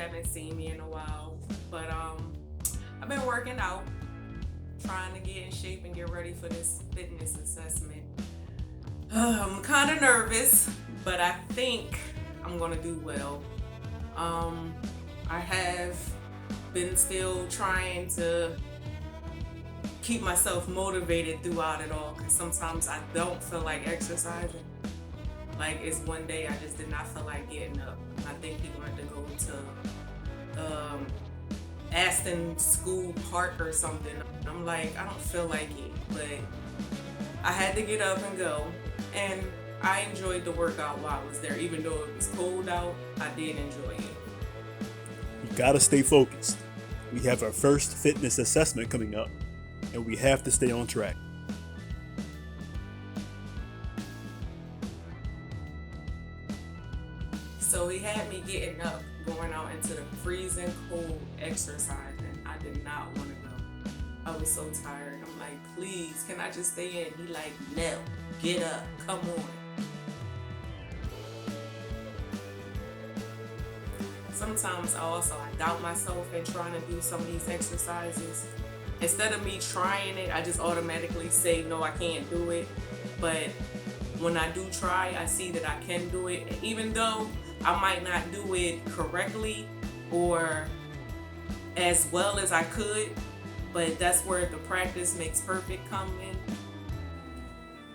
haven't seen me in a while, but I've been working out, trying to get in shape and get ready for this fitness assessment. I'm kind of nervous, but I think I'm gonna do well. I have been still trying to keep myself motivated throughout it all, because sometimes I don't feel like exercising. Like, it's one day I just did not feel like getting up. I think he wanted to go to Aston School Park or something. I'm like, I don't feel like it, but I had to get up and go. And I enjoyed the workout while I was there. Even though it was cold out, I did enjoy it. You gotta stay focused. We have our first fitness assessment coming up, and we have to stay on track. So he had me getting up, going out into the freezing cold exercising. I did not want to go. I was so tired. I'm like, please, can I just stay in? He like, no, get up, come on. Sometimes I doubt myself in trying to do some of these exercises. Instead of me trying it, I just automatically say, no, I can't do it. But when I do try, I see that I can do it. Even though I might not do it correctly or as well as I could, but that's where the practice makes perfect come in.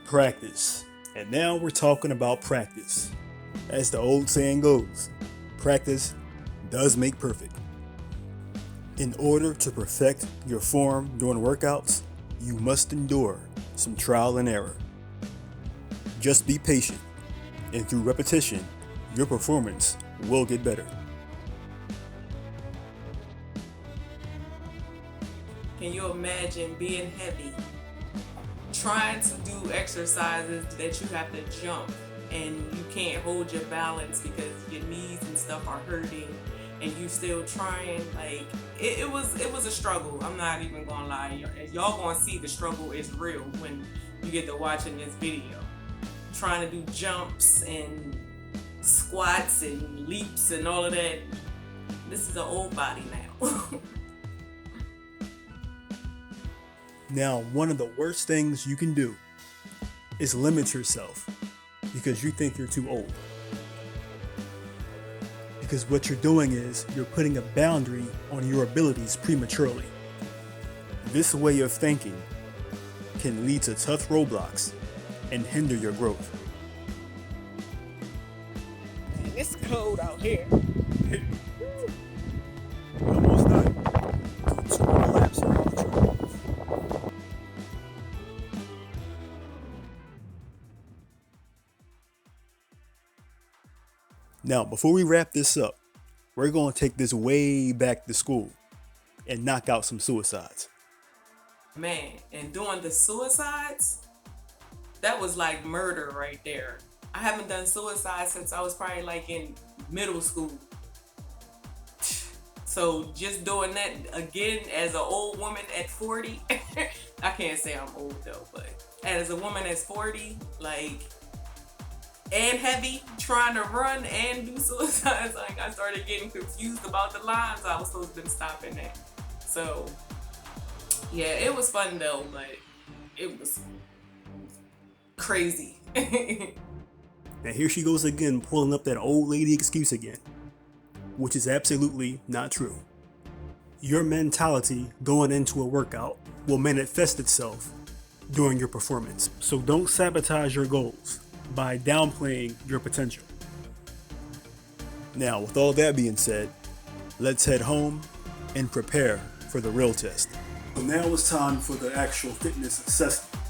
Practice. And now we're talking about practice. As the old saying goes, practice does make perfect. In order to perfect your form during workouts, you must endure some trial and error. Just be patient, and through repetition, your performance will get better. Can you imagine being heavy, trying to do exercises that you have to jump and you can't hold your balance because your knees and stuff are hurting, and you still trying? Like, it was a struggle. I'm not even gonna lie. Y'all gonna see the struggle is real when you get to watching this video. Trying to do jumps and squats and leaps and all of that. This is an old body now. Now, one of the worst things you can do is limit yourself because you think you're too old. Because what you're doing is you're putting a boundary on your abilities prematurely. This way of thinking can lead to tough roadblocks and hinder your growth. Man, it's cold out here. We're almost done. Do 2 more laps around the track. Now, before we wrap this up, we're going to take this way back to school and knock out some suicides. Man, and doing the suicides, that was like murder right there. I haven't done suicide since I was probably like in middle school. So just doing that again as an old woman at 40, I can't say I'm old though, but as a woman that's 40, like, and heavy, trying to run and do suicides, like, I started getting confused about the lines I was supposed to be stopping at. So yeah, it was fun though, but it was crazy. Now here she goes again, pulling up that old lady excuse again, which is absolutely not true. Your mentality going into a workout will manifest itself during your performance. So don't sabotage your goals by downplaying your potential. Now, with all that being said, let's head home and prepare for the real test. So now it's time for the actual fitness assessment.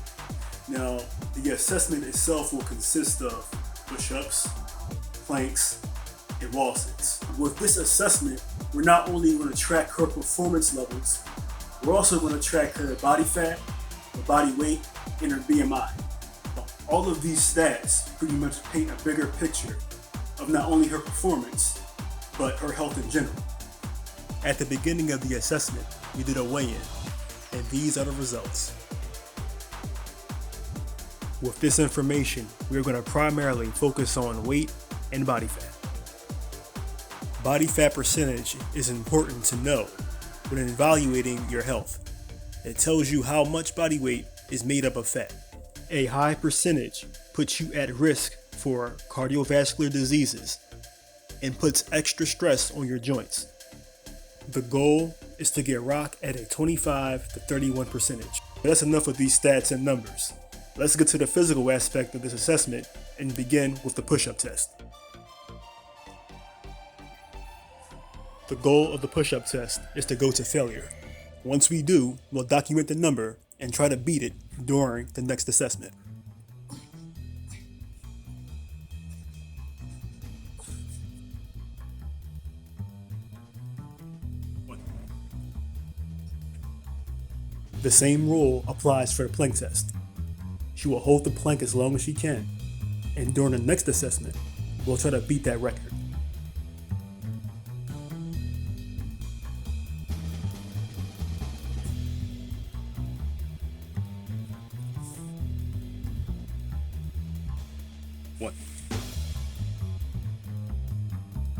Now, the assessment itself will consist of push-ups, planks, and wall sits. With this assessment, we're not only going to track her performance levels, we're also going to track her body fat, her body weight, and her BMI. All of these stats pretty much paint a bigger picture of not only her performance, but her health in general. At the beginning of the assessment, we did a weigh-in, and these are the results. With this information, we're going to primarily focus on weight and body fat. Body fat percentage is important to know when evaluating your health. It tells you how much body weight is made up of fat. A high percentage puts you at risk for cardiovascular diseases and puts extra stress on your joints. The goal is to get ROC at a 25 to 31 percentage. That's enough of these stats and numbers. Let's get to the physical aspect of this assessment and begin with the push-up test. The goal of the push-up test is to go to failure. Once we do, we'll document the number and try to beat it during the next assessment. The same rule applies for the plank test. She will hold the plank as long as she can, and during the next assessment, we'll try to beat that record.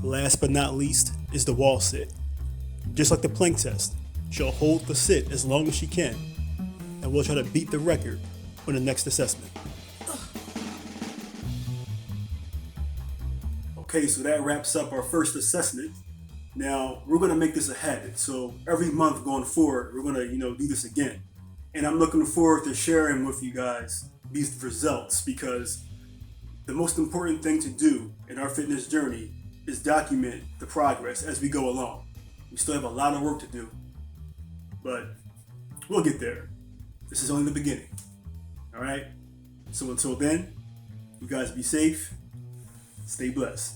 Last but not least is the wall sit. Just like the plank test, she'll hold the sit as long as she can, and we'll try to beat the record on the next assessment. Okay, so that wraps up our first assessment. Now, we're gonna make this a habit. So every month going forward, we're gonna, do this again. And I'm looking forward to sharing with you guys these results, because the most important thing to do in our fitness journey is document the progress as we go along. We still have a lot of work to do, but we'll get there. This is only the beginning. All right? So until then, you guys be safe, stay blessed.